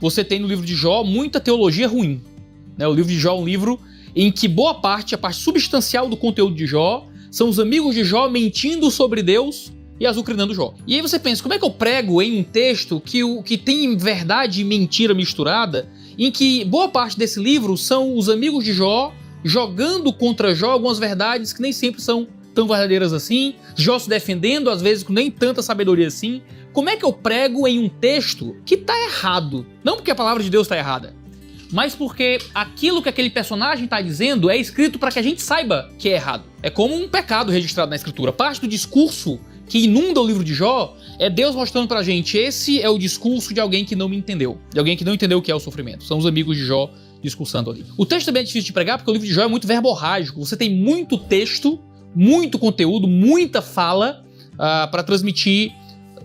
você tem no livro de Jó muita teologia ruim, né? O livro de Jó é um livro em que boa parte, a parte substancial do conteúdo de Jó, são os amigos de Jó mentindo sobre Deus e azucrinando Jó. E aí você pensa, como é que eu prego em um texto que tem verdade e mentira misturada, em que boa parte desse livro são os amigos de Jó jogando contra Jó algumas verdades que nem sempre são tão verdadeiras assim, Jó se defendendo, às vezes com nem tanta sabedoria assim. Como é que eu prego em um texto que está errado? Não porque a palavra de Deus está errada, mas porque aquilo que aquele personagem está dizendo é escrito para que a gente saiba que é errado. É como um pecado registrado na escritura. Parte do discurso que inunda o livro de Jó é Deus mostrando pra gente: esse é o discurso de alguém que não me entendeu, de alguém que não entendeu o que é o sofrimento. São os amigos de Jó discursando ali. O texto também é difícil de pregar porque o livro de Jó é muito verborrágico. Você tem muito texto, muito conteúdo, muita fala para transmitir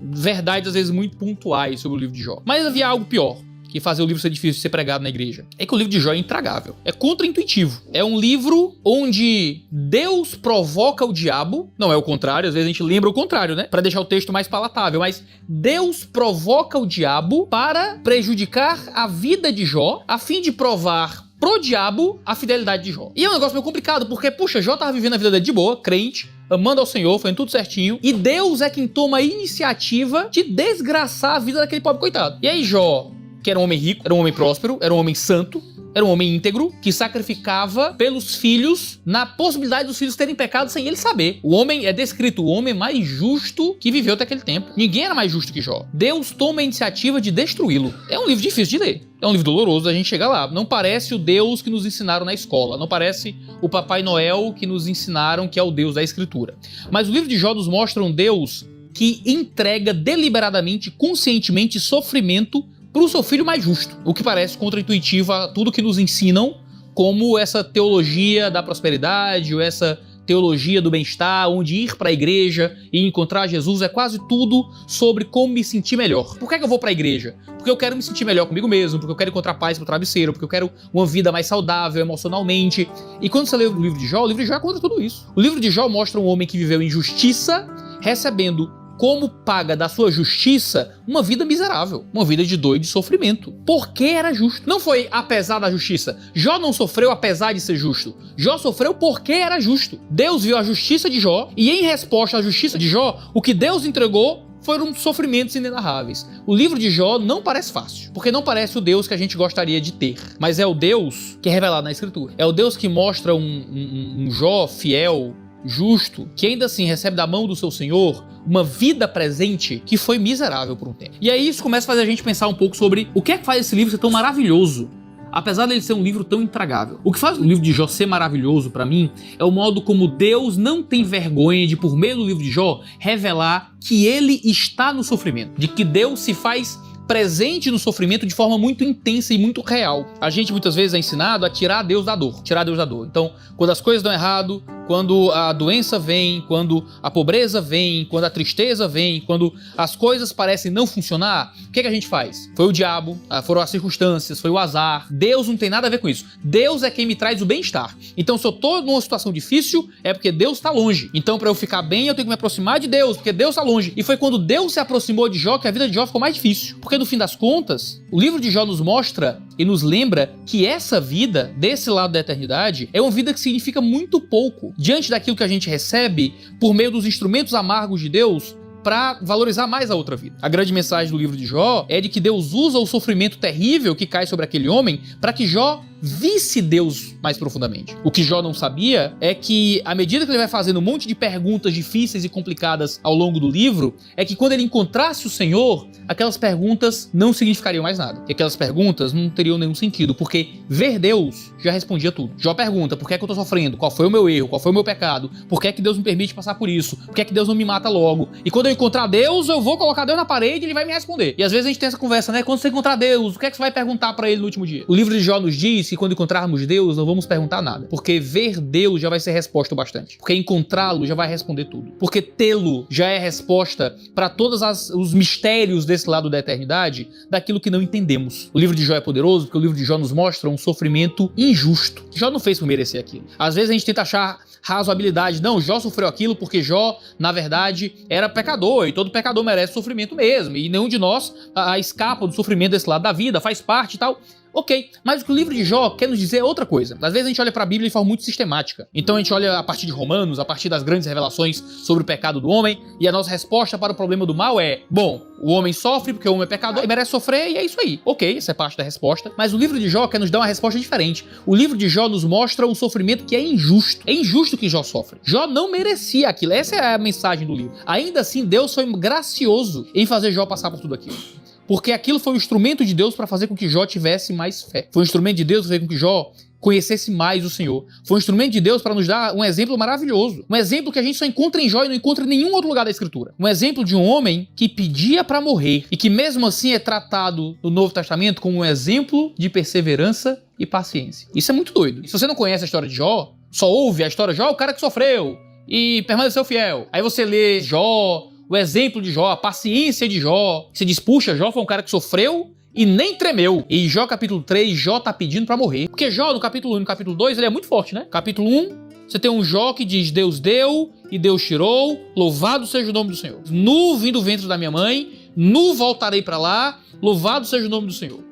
verdades às vezes muito pontuais sobre o livro de Jó. Mas havia algo pior que fazia o livro ser difícil de ser pregado na igreja. É que o livro de Jó é intragável. É contraintuitivo. É um livro onde Deus provoca o diabo. Não é o contrário, às vezes a gente lembra o contrário, né? Para deixar o texto mais palatável. Mas Deus provoca o diabo para prejudicar a vida de Jó, a fim de provar pro diabo a fidelidade de Jó. E é um negócio meio complicado, porque, puxa, Jó tava vivendo a vida dele de boa, crente, amando ao Senhor, fazendo tudo certinho, e Deus é quem toma a iniciativa de desgraçar a vida daquele pobre coitado. E aí Jó, que era um homem rico, era um homem próspero, era um homem santo, era um homem íntegro, que sacrificava pelos filhos, na possibilidade dos filhos terem pecado sem ele saber. O homem é descrito o homem mais justo que viveu até aquele tempo. Ninguém era mais justo que Jó. Deus toma a iniciativa de destruí-lo. É um livro difícil de ler. É um livro doloroso, a gente chega lá. Não parece o Deus que nos ensinaram na escola. Não parece o Papai Noel que nos ensinaram que é o Deus da Escritura. Mas o livro de Jó nos mostra um Deus que entrega deliberadamente, conscientemente, sofrimento para o seu filho mais justo, o que parece contraintuitivo a tudo que nos ensinam, como essa teologia da prosperidade, ou essa teologia do bem-estar, onde ir para a igreja e encontrar Jesus é quase tudo sobre como me sentir melhor. Por que eu vou para a igreja? Porque eu quero me sentir melhor comigo mesmo, porque eu quero encontrar paz pro travesseiro, porque eu quero uma vida mais saudável emocionalmente. E quando você lê o livro de Jó é contra tudo isso. O livro de Jó mostra um homem que viveu em justiça, recebendo como paga da sua justiça uma vida miserável, uma vida de dor e de sofrimento. Porque era justo. Não foi apesar da justiça. Jó não sofreu apesar de ser justo. Jó sofreu porque era justo. Deus viu a justiça de Jó e, em resposta à justiça de Jó, o que Deus entregou foram sofrimentos inenarráveis. O livro de Jó não parece fácil, porque não parece o Deus que a gente gostaria de ter, mas é o Deus que é revelado na Escritura. É o Deus que mostra um Jó fiel, justo, que ainda assim recebe da mão do seu Senhor uma vida presente que foi miserável por um tempo. E aí isso começa a fazer a gente pensar um pouco sobre o que é que faz esse livro ser tão maravilhoso, apesar dele ser um livro tão intragável. O que faz o livro de Jó ser maravilhoso para mim é o modo como Deus não tem vergonha de, por meio do livro de Jó, revelar que ele está no sofrimento, de que Deus se faz presente no sofrimento de forma muito intensa e muito real. A gente muitas vezes é ensinado a tirar Deus da dor, tirar Deus da dor. Então, quando as coisas dão errado, quando a doença vem, quando a pobreza vem, quando a tristeza vem, quando as coisas parecem não funcionar, o que a gente faz? Foi o diabo, foram as circunstâncias, foi o azar. Deus não tem nada a ver com isso. Deus é quem me traz o bem-estar. Então, se eu tô numa situação difícil, é porque Deus está longe. Então, para eu ficar bem, eu tenho que me aproximar de Deus, porque Deus está longe. E foi quando Deus se aproximou de Jó que a vida de Jó ficou mais difícil. Porque, no fim das contas, o livro de Jó nos mostra e nos lembra que essa vida, desse lado da eternidade, é uma vida que significa muito pouco diante daquilo que a gente recebe por meio dos instrumentos amargos de Deus para valorizar mais a outra vida. A grande mensagem do livro de Jó é de que Deus usa o sofrimento terrível que cai sobre aquele homem para que Jó visse Deus mais profundamente. O que Jó não sabia é que, à medida que ele vai fazendo um monte de perguntas difíceis e complicadas ao longo do livro, é que quando ele encontrasse o Senhor, aquelas perguntas não significariam mais nada. E aquelas perguntas não teriam nenhum sentido, porque ver Deus já respondia tudo. Jó pergunta: por que é que eu tô sofrendo? Qual foi o meu erro? Qual foi o meu pecado? Por que é que Deus me permite passar por isso? Por que é que Deus não me mata logo? E quando eu encontrar Deus, eu vou colocar Deus na parede e ele vai me responder. E às vezes a gente tem essa conversa, né? Quando você encontrar Deus, o que é que você vai perguntar pra ele no último dia? O livro de Jó nos diz que quando encontrarmos Deus não vamos perguntar nada. Porque ver Deus já vai ser resposta bastante. Porque encontrá-lo já vai responder tudo. Porque tê-lo já é resposta para todos os mistérios desse lado da eternidade, daquilo que não entendemos. O livro de Jó é poderoso porque o livro de Jó nos mostra um sofrimento injusto. Jó não fez por merecer aquilo. Às vezes a gente tenta achar razoabilidade. Não, Jó sofreu aquilo porque Jó, na verdade, era pecador e todo pecador merece sofrimento mesmo. E nenhum de nós escapa do sofrimento desse lado da vida, faz parte e tal. Ok, mas o que o livro de Jó quer nos dizer é outra coisa. Às vezes a gente olha para a Bíblia de forma muito sistemática. Então a gente olha a partir de Romanos, a partir das grandes revelações sobre o pecado do homem, e a nossa resposta para o problema do mal é: bom, o homem sofre porque o homem é pecador e merece sofrer, e é isso aí. Ok, essa é parte da resposta. Mas o livro de Jó quer nos dar uma resposta diferente. O livro de Jó nos mostra um sofrimento que é injusto. É injusto que Jó sofre. Jó não merecia aquilo. Essa é a mensagem do livro. Ainda assim, Deus foi gracioso em fazer Jó passar por tudo aquilo. Porque aquilo foi um instrumento de Deus para fazer com que Jó tivesse mais fé. Foi um instrumento de Deus para fazer com que Jó conhecesse mais o Senhor. Foi um instrumento de Deus para nos dar um exemplo maravilhoso. Um exemplo que a gente só encontra em Jó e não encontra em nenhum outro lugar da Escritura. Um exemplo de um homem que pedia para morrer e que mesmo assim é tratado no Novo Testamento como um exemplo de perseverança e paciência. Isso é muito doido. Se você não conhece a história de Jó, só ouve a história de Jó, o cara que sofreu e permaneceu fiel. Aí você lê Jó, o exemplo de Jó, a paciência de Jó. Você diz, puxa, Jó foi um cara que sofreu e nem tremeu. E em Jó capítulo 3, Jó tá pedindo pra morrer. Porque Jó no capítulo 1 e no capítulo 2, ele é muito forte, né? Capítulo 1, você tem um Jó que diz, Deus deu e Deus tirou, louvado seja o nome do Senhor. Nu vim do ventre da minha mãe, nu voltarei pra lá, louvado seja o nome do Senhor.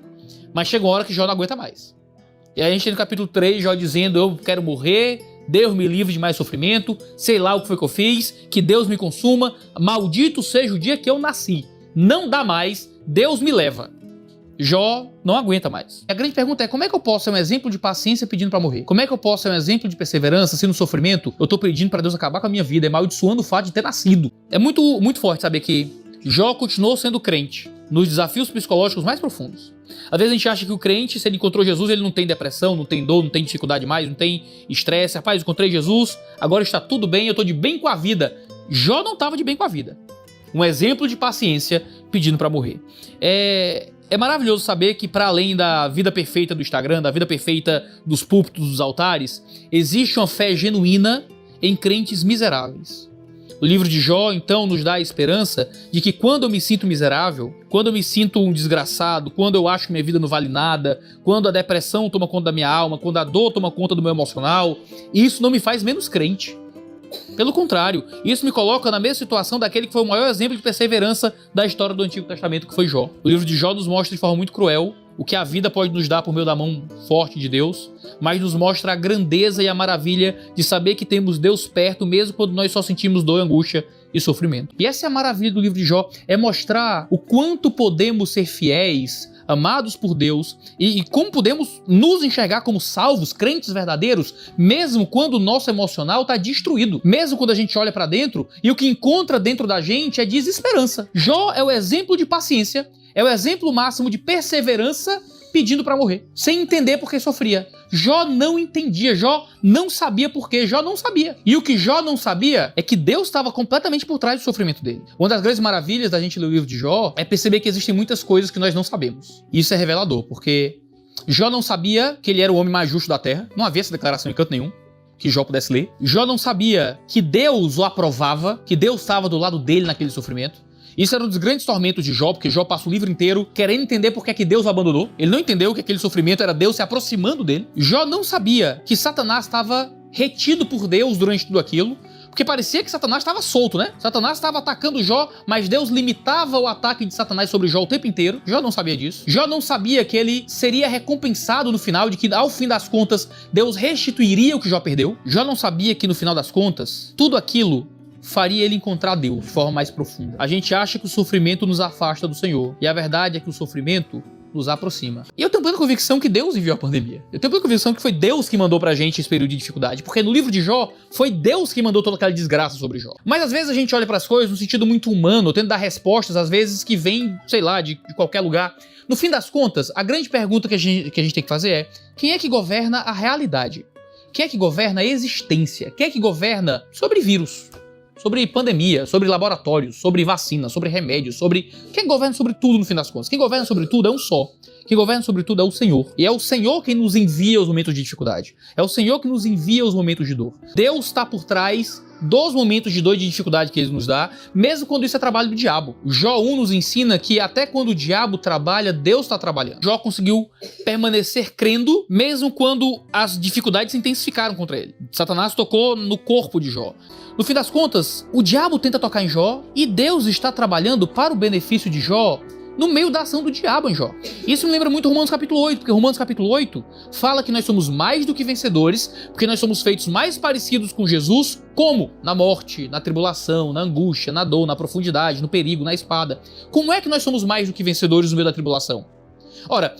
Mas chega uma hora que Jó não aguenta mais. E aí a gente tem no capítulo 3, Jó dizendo, eu quero morrer, Deus me livre de mais sofrimento, sei lá o que foi que eu fiz, que Deus me consuma, maldito seja o dia que eu nasci. Não dá mais, Deus me leva. Jó não aguenta mais. A grande pergunta é, como é que eu posso ser um exemplo de paciência pedindo pra morrer? Como é que eu posso ser um exemplo de perseverança se no sofrimento eu tô pedindo pra Deus acabar com a minha vida, amaldiçoando o fato de ter nascido? É muito forte saber que Jó continuou sendo crente nos desafios psicológicos mais profundos. Às vezes a gente acha que o crente, se ele encontrou Jesus, ele não tem depressão, não tem dor, não tem dificuldade mais, não tem estresse. Rapaz, encontrei Jesus, agora está tudo bem, eu tô de bem com a vida. Jó não estava de bem com a vida. Um exemplo de paciência pedindo para morrer. É maravilhoso saber que para além da vida perfeita do Instagram, da vida perfeita dos púlpitos, dos altares, existe uma fé genuína em crentes miseráveis. O livro de Jó, então, nos dá a esperança de que quando eu me sinto miserável, quando eu me sinto um desgraçado, quando eu acho que minha vida não vale nada, quando a depressão toma conta da minha alma, quando a dor toma conta do meu emocional, isso não me faz menos crente. Pelo contrário, isso me coloca na mesma situação daquele que foi o maior exemplo de perseverança da história do Antigo Testamento, que foi Jó. O livro de Jó nos mostra de forma muito cruel o que a vida pode nos dar por meio da mão forte de Deus, mas nos mostra a grandeza e a maravilha de saber que temos Deus perto, mesmo quando nós só sentimos dor, angústia e sofrimento. E essa é a maravilha do livro de Jó, é mostrar o quanto podemos ser fiéis, amados por Deus, e como podemos nos enxergar como salvos, crentes verdadeiros, mesmo quando o nosso emocional está destruído, mesmo quando a gente olha para dentro e o que encontra dentro da gente é desesperança. Jó é o exemplo de paciência, é o exemplo máximo de perseverança pedindo para morrer, sem entender por que sofria. Jó não entendia, Jó não sabia por quê, Jó não sabia. E o que Jó não sabia é que Deus estava completamente por trás do sofrimento dele. Uma das grandes maravilhas da gente ler o livro de Jó é perceber que existem muitas coisas que nós não sabemos. Isso é revelador, porque Jó não sabia que ele era o homem mais justo da terra, não havia essa declaração em canto nenhum que Jó pudesse ler. Jó não sabia que Deus o aprovava, que Deus estava do lado dele naquele sofrimento. Isso era um dos grandes tormentos de Jó, porque Jó passa o livro inteiro querendo entender por que é que Deus o abandonou. Ele não entendeu que aquele sofrimento era Deus se aproximando dele. Jó não sabia que Satanás estava retido por Deus durante tudo aquilo, porque parecia que Satanás estava solto, né? Satanás estava atacando Jó, mas Deus limitava o ataque de Satanás sobre Jó o tempo inteiro. Jó não sabia disso. Jó não sabia que ele seria recompensado no final, de que ao fim das contas Deus restituiria o que Jó perdeu. Jó não sabia que no final das contas tudo aquilo faria ele encontrar Deus de forma mais profunda. A gente acha que o sofrimento nos afasta do Senhor, e a verdade é que o sofrimento nos aproxima. E eu tenho plena convicção que Deus enviou a pandemia. Eu tenho plena convicção que foi Deus que mandou pra gente esse período de dificuldade, porque no livro de Jó, foi Deus que mandou toda aquela desgraça sobre Jó. Mas às vezes a gente olha pras coisas no sentido muito humano, tendo dar respostas, às vezes, que vêm, sei lá, de qualquer lugar. No fim das contas, a grande pergunta que a gente tem que fazer é: quem é que governa a realidade? Quem é que governa a existência? Quem é que governa sobre vírus? Sobre pandemia, sobre laboratórios, sobre vacina, sobre remédios, sobre... Quem governa sobre tudo no fim das contas? Quem governa sobre tudo é um só, Quem governa sobre tudo é o Senhor. E é o Senhor quem nos envia os momentos de dificuldade. É o Senhor que nos envia os momentos de dor. Deus está por trás dos momentos de dor e de dificuldade que Ele nos dá, mesmo quando isso é trabalho do diabo. Jó 1 nos ensina que até quando o diabo trabalha, Deus está trabalhando. Jó conseguiu permanecer crendo, mesmo quando as dificuldades se intensificaram contra ele. Satanás tocou no corpo de Jó. No fim das contas, o diabo tenta tocar em Jó e Deus está trabalhando para o benefício de Jó no meio da ação do diabo em Jó. Isso me lembra muito Romanos capítulo 8, porque Romanos capítulo 8 fala que nós somos mais do que vencedores, porque nós somos feitos mais parecidos com Jesus, como? Na morte, na tribulação, na angústia, na dor, na profundidade, no perigo, na espada. Como é que nós somos mais do que vencedores no meio da tribulação? Ora,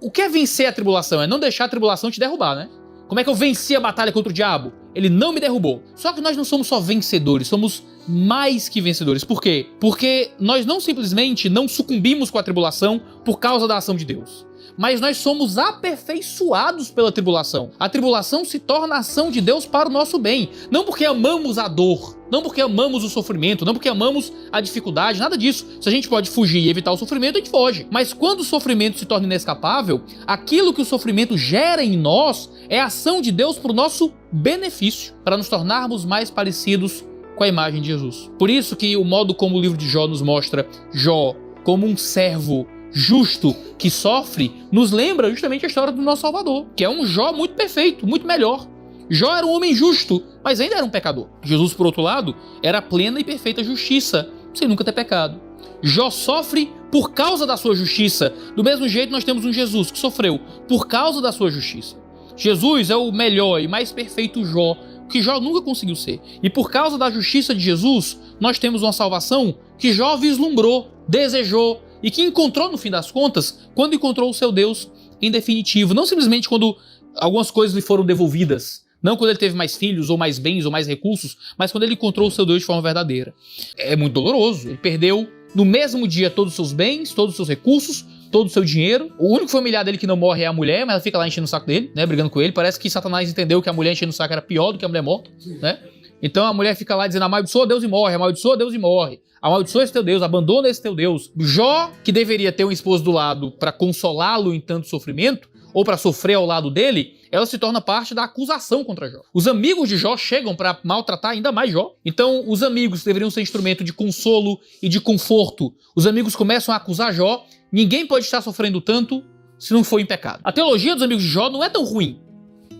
o que é vencer a tribulação? É não deixar a tribulação te derrubar, né? Como é que eu venci a batalha contra o diabo? Ele não me derrubou. Só que nós não somos só vencedores, somos mais que vencedores. Por quê? Porque nós não simplesmente não sucumbimos com a tribulação por causa da ação de Deus, mas nós somos aperfeiçoados pela tribulação. A tribulação se torna a ação de Deus para o nosso bem. Não porque amamos a dor, não porque amamos o sofrimento, não porque amamos a dificuldade, nada disso. Se a gente pode fugir e evitar o sofrimento, a gente foge. Mas quando o sofrimento se torna inescapável, aquilo que o sofrimento gera em nós é a ação de Deus para o nosso benefício, para nos tornarmos mais parecidos com a imagem de Jesus. Por isso que o modo como o livro de Jó nos mostra Jó como um servo justo que sofre, nos lembra justamente a história do nosso Salvador, que é um Jó muito perfeito, muito melhor. Jó era um homem justo, mas ainda era um pecador. Jesus, por outro lado, era a plena e perfeita justiça, sem nunca ter pecado. Jó sofre por causa da sua justiça. Do mesmo jeito, nós temos um Jesus que sofreu por causa da sua justiça. Jesus é o melhor e mais perfeito Jó, que Jó nunca conseguiu ser. E por causa da justiça de Jesus, nós temos uma salvação que Jó vislumbrou, desejou e que encontrou no fim das contas quando encontrou o seu Deus em definitivo. Não simplesmente quando algumas coisas lhe foram devolvidas, não quando ele teve mais filhos ou mais bens ou mais recursos, mas quando ele encontrou o seu Deus de forma verdadeira. É muito doloroso. Ele perdeu no mesmo dia todos os seus bens, todos os seus recursos, todo o seu dinheiro. O único familiar dele que não morre é a mulher, mas ela fica lá enchendo o saco dele, né, brigando com ele. Parece que Satanás entendeu que a mulher enchendo o saco era pior do que a mulher morta, né? Então a mulher fica lá dizendo: amaldiçoa Deus e morre, amaldiçoa Deus e morre, amaldiçoa esse teu Deus, abandona esse teu Deus. Jó, que deveria ter um esposo do lado para consolá-lo em tanto sofrimento, ou para sofrer ao lado dele, ela se torna parte da acusação contra Jó. Os amigos de Jó chegam para maltratar ainda mais Jó. Então os amigos deveriam ser instrumento de consolo e de conforto. Os amigos começam a acusar Jó. Ninguém pode estar sofrendo tanto se não for em pecado. A teologia dos amigos de Jó não é tão ruim.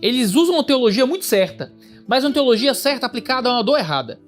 Eles usam uma teologia muito certa, mas uma teologia certa aplicada a uma dor errada.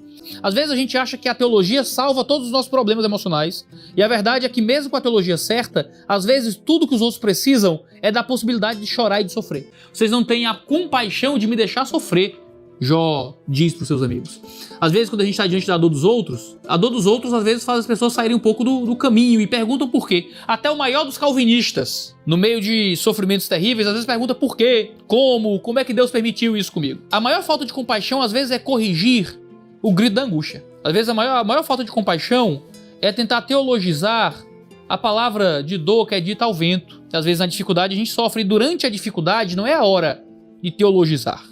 Às vezes a gente acha que a teologia salva todos os nossos problemas emocionais, e a verdade é que mesmo com a teologia certa, às vezes tudo que os outros precisam é da possibilidade de chorar e de sofrer. Vocês não têm a compaixão de me deixar sofrer, Jó diz para os seus amigos. Às vezes, quando a gente está diante da dor dos outros, a dor dos outros às vezes faz as pessoas saírem um pouco do caminho e perguntam por quê. Até o maior dos calvinistas, no meio de sofrimentos terríveis, às vezes pergunta por quê, como é que Deus permitiu isso comigo. A maior falta de compaixão às vezes é corrigir o grito da angústia. Às vezes a maior falta de compaixão é tentar teologizar a palavra de dor que é dita ao vento. Às vezes na dificuldade a gente sofre, e durante a dificuldade não é a hora de teologizar.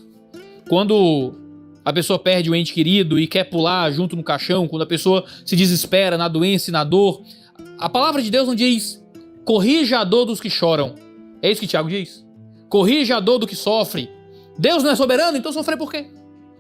Quando a pessoa perde o ente querido e quer pular junto no caixão, quando a pessoa se desespera na doença e na dor, a palavra de Deus não diz: corrija a dor dos que choram. É isso que Tiago diz. Corrija a dor do que sofre. Deus não é soberano, então sofrer por quê?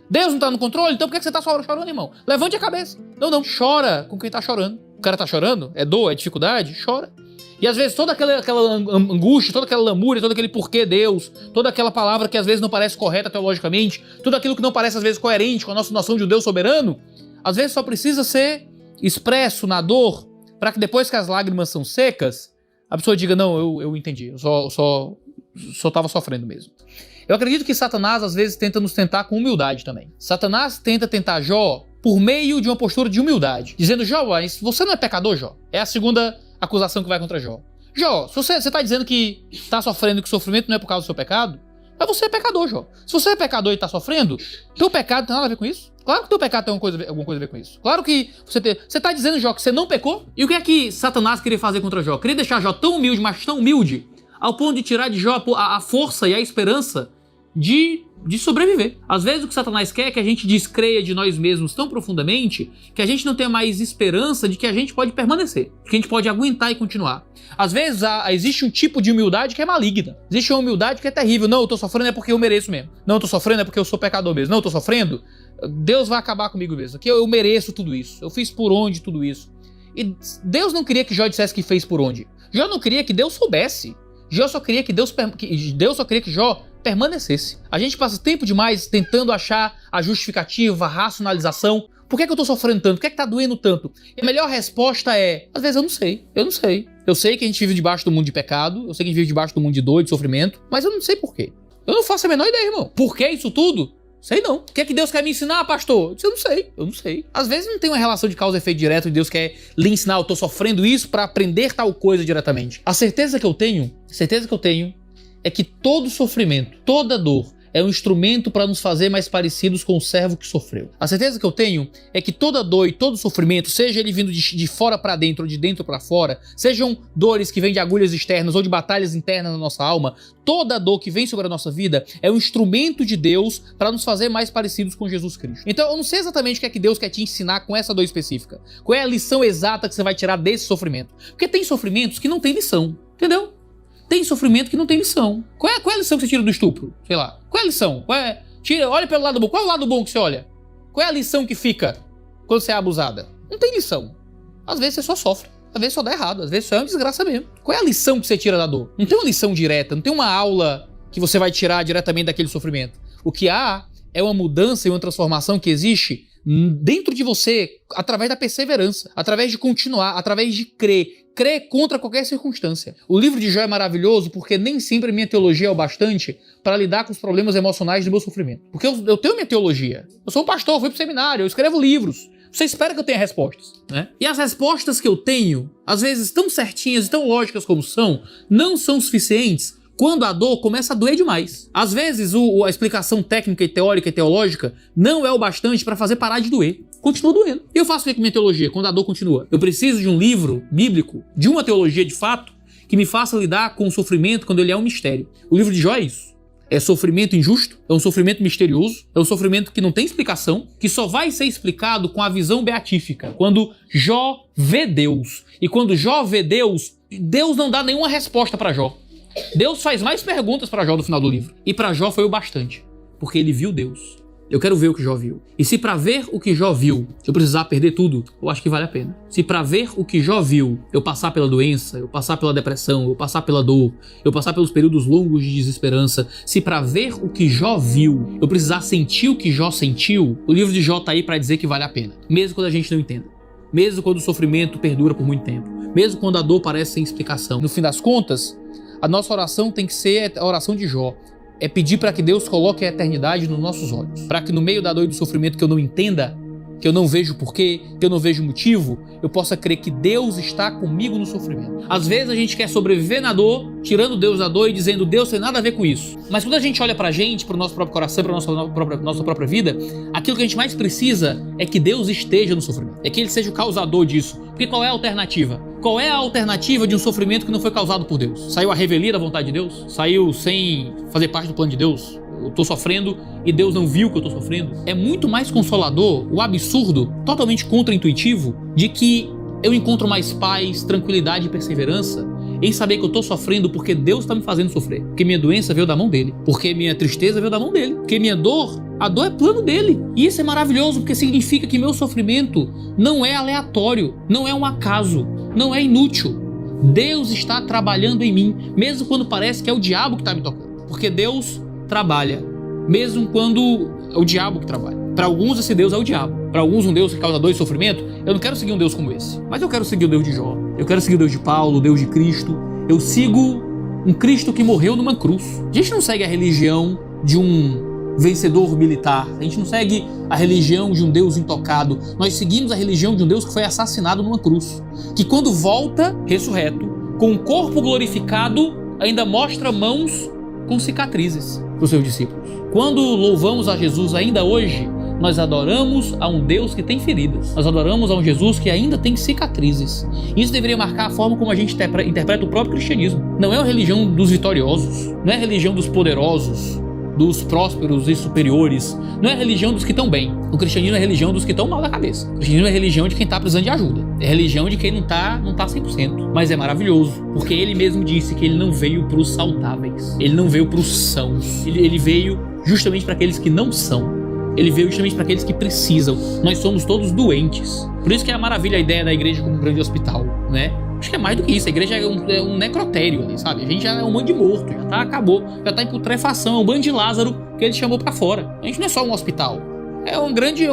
Deus não está no controle, então por que você está chorando, irmão? Levante a cabeça. Não, chora com quem está chorando. O cara está chorando, é dor, é dificuldade, chora. E às vezes toda aquela angústia, toda aquela lamúria, todo aquele porquê Deus, toda aquela palavra que às vezes não parece correta teologicamente, tudo aquilo que não parece às vezes coerente com a nossa noção de um Deus soberano, às vezes só precisa ser expresso na dor, para que depois que as lágrimas são secas, a pessoa diga: não, eu entendi, eu só estava sofrendo mesmo. Eu acredito que Satanás às vezes tenta nos tentar com humildade também. Satanás tenta tentar Jó por meio de uma postura de humildade, dizendo: Jó, mas você não é pecador, Jó? É a segunda acusação que vai contra Jó. Jó, se você está dizendo que está sofrendo, que o sofrimento não é por causa do seu pecado, mas você é pecador, Jó. Se você é pecador e está sofrendo, teu pecado tem nada a ver com isso? Claro que teu pecado tem alguma coisa a ver com isso. Claro que você está dizendo, Jó, que você não pecou? E o que é que Satanás queria fazer contra Jó? Queria deixar Jó tão humilde, mas tão humilde, ao ponto de tirar de Jó a força e a esperança de de sobreviver. Às vezes o que Satanás quer é que a gente descreia de nós mesmos tão profundamente que a gente não tenha mais esperança de que a gente pode permanecer, que a gente pode aguentar e continuar. Às vezes existe um tipo de humildade que é maligna. Existe uma humildade que é terrível. Não, eu tô sofrendo é porque eu mereço mesmo. Não, eu tô sofrendo é porque eu sou pecador mesmo. Não, eu tô sofrendo, Deus vai acabar comigo mesmo. Que eu mereço tudo isso. Eu fiz por onde tudo isso. E Deus não queria que Jó dissesse que fez por onde. Jó não queria que Deus soubesse. Jó só queria que Deus só queria que Jó permanecesse. A gente passa tempo demais tentando achar a justificativa, a racionalização. Por que eu tô sofrendo tanto? Por que tá doendo tanto? E a melhor resposta é, às vezes eu não sei. Eu sei que a gente vive debaixo do mundo de pecado, eu sei que a gente vive debaixo do mundo de dor, de sofrimento, mas eu não sei por quê. Eu não faço a menor ideia, irmão. Por que isso tudo? Sei não. O que é que Deus quer me ensinar, pastor? Eu não sei. Às vezes não tem uma relação de causa e efeito direto e Deus quer lhe ensinar, eu tô sofrendo isso pra aprender tal coisa diretamente. A certeza que eu tenho é que todo sofrimento, toda dor, é um instrumento para nos fazer mais parecidos com o servo que sofreu. A certeza que eu tenho é que toda dor e todo sofrimento, seja ele vindo de fora para dentro ou de dentro para fora, sejam dores que vêm de agulhas externas ou de batalhas internas na nossa alma, toda dor que vem sobre a nossa vida é um instrumento de Deus para nos fazer mais parecidos com Jesus Cristo. Então eu não sei exatamente o que é que Deus quer te ensinar com essa dor específica. Qual é a lição exata que você vai tirar desse sofrimento? Porque tem sofrimentos que não tem lição, entendeu? Tem sofrimento que não tem lição. Qual é a lição que você tira do estupro? Sei lá. Qual é a lição? Olha pelo lado bom. Qual é o lado bom que você olha? Qual é a lição que fica quando você é abusada? Não tem lição. Às vezes você só sofre. Às vezes só dá errado. Às vezes só é uma desgraça mesmo. Qual é a lição que você tira da dor? Não tem uma lição direta. Não tem uma aula que você vai tirar diretamente daquele sofrimento. O que há é uma mudança e uma transformação que existe dentro de você através da perseverança, através de continuar, através de crer contra qualquer circunstância. O livro de Jó é maravilhoso porque nem sempre minha teologia é o bastante para lidar com os problemas emocionais do meu sofrimento. Porque eu tenho minha teologia. Eu sou um pastor, fui pro seminário, eu escrevo livros. Você espera que eu tenha respostas, né? E as respostas que eu tenho, às vezes tão certinhas e tão lógicas como são, não são suficientes quando a dor começa a doer demais. Às vezes a explicação técnica e teórica e teológica não é o bastante para fazer parar de doer. Continua doendo. E eu faço o que com minha teologia quando a dor continua? Eu preciso de um livro bíblico, de uma teologia de fato, que me faça lidar com o sofrimento quando ele é um mistério. O livro de Jó é isso. É sofrimento injusto, é um sofrimento misterioso, é um sofrimento que não tem explicação, que só vai ser explicado com a visão beatífica, quando Jó vê Deus. E quando Jó vê Deus, Deus não dá nenhuma resposta para Jó. Deus faz mais perguntas para Jó no final do livro. E para Jó foi o bastante, porque ele viu Deus. Eu quero ver o que Jó viu. E se para ver o que Jó viu, eu precisar perder tudo, eu acho que vale a pena. Se para ver o que Jó viu, eu passar pela doença, eu passar pela depressão, eu passar pela dor, eu passar pelos períodos longos de desesperança, se para ver o que Jó viu, eu precisar sentir o que Jó sentiu, o livro de Jó tá aí para dizer que vale a pena. Mesmo quando a gente não entenda. Mesmo quando o sofrimento perdura por muito tempo. Mesmo quando a dor parece sem explicação. No fim das contas, a nossa oração tem que ser a oração de Jó. É pedir para que Deus coloque a eternidade nos nossos olhos. Para que no meio da dor e do sofrimento que eu não entenda, que eu não vejo porquê, que eu não vejo motivo, eu possa crer que Deus está comigo no sofrimento. Às vezes a gente quer sobreviver na dor, tirando Deus da dor e dizendo Deus tem nada a ver com isso. Mas quando a gente olha pra gente, pro nosso próprio coração, pra nossa própria vida, aquilo que a gente mais precisa é que Deus esteja no sofrimento. É que Ele seja o causador disso. Porque qual é a alternativa? Qual é a alternativa de um sofrimento que não foi causado por Deus? Saiu a revelia da vontade de Deus? Saiu sem fazer parte do plano de Deus? Eu tô sofrendo e Deus não viu que eu tô sofrendo? É muito mais consolador o absurdo, totalmente contraintuitivo, de que eu encontro mais paz, tranquilidade e perseverança em saber que eu tô sofrendo porque Deus tá me fazendo sofrer. Porque minha doença veio da mão dele. Porque minha tristeza veio da mão dele. Porque minha dor, a dor é plano dele. E isso é maravilhoso porque significa que meu sofrimento não é aleatório, não é um acaso, não é inútil. Deus está trabalhando em mim, mesmo quando parece que é o diabo que tá me tocando. Porque Deus trabalha, mesmo quando é o diabo que trabalha. Para alguns esse Deus é o diabo. Para alguns um Deus que causa dor e sofrimento. Eu não quero seguir um Deus como esse. Mas eu quero seguir o Deus de Jó. Eu quero seguir o Deus de Paulo, o Deus de Cristo. Eu sigo um Cristo que morreu numa cruz. A gente não segue a religião de um vencedor militar. A gente não segue a religião de um Deus intocado. Nós seguimos a religião de um Deus que foi assassinado numa cruz. Que quando volta, ressurreto, com o corpo glorificado, ainda mostra mãos com cicatrizes para os seus discípulos. Quando louvamos a Jesus ainda hoje, nós adoramos a um Deus que tem feridas. Nós adoramos a um Jesus que ainda tem cicatrizes. Isso deveria marcar a forma como a gente interpreta o próprio cristianismo. Não é a religião dos vitoriosos, não é a religião dos poderosos, dos prósperos e superiores. Não é a religião dos que estão bem. O cristianismo é a religião dos que estão mal da cabeça. O cristianismo é a religião de quem tá precisando de ajuda. É a religião de quem não tá 100%. Mas é maravilhoso, porque ele mesmo disse que ele não veio pros saudáveis. Ele não veio pros sãos. Ele veio justamente para aqueles que não são. Ele veio justamente para aqueles que precisam. Nós somos todos doentes. Por isso que é a maravilha a ideia da igreja como um grande hospital, né? Acho que é mais do que isso. A igreja é um necrotério ali, sabe? A gente já é um bando de morto, já tá, acabou. Já tá em putrefação, é um bando de Lázaro que ele chamou pra fora. A gente não é só um hospital. É um grande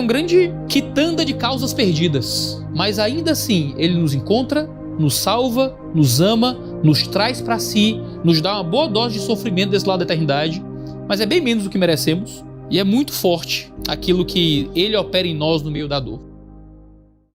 quitanda de causas perdidas. Mas ainda assim, ele nos encontra, nos salva, nos ama, nos traz pra si, nos dá uma boa dose de sofrimento desse lado da eternidade. Mas é bem menos do que merecemos. E é muito forte aquilo que ele opera em nós no meio da dor.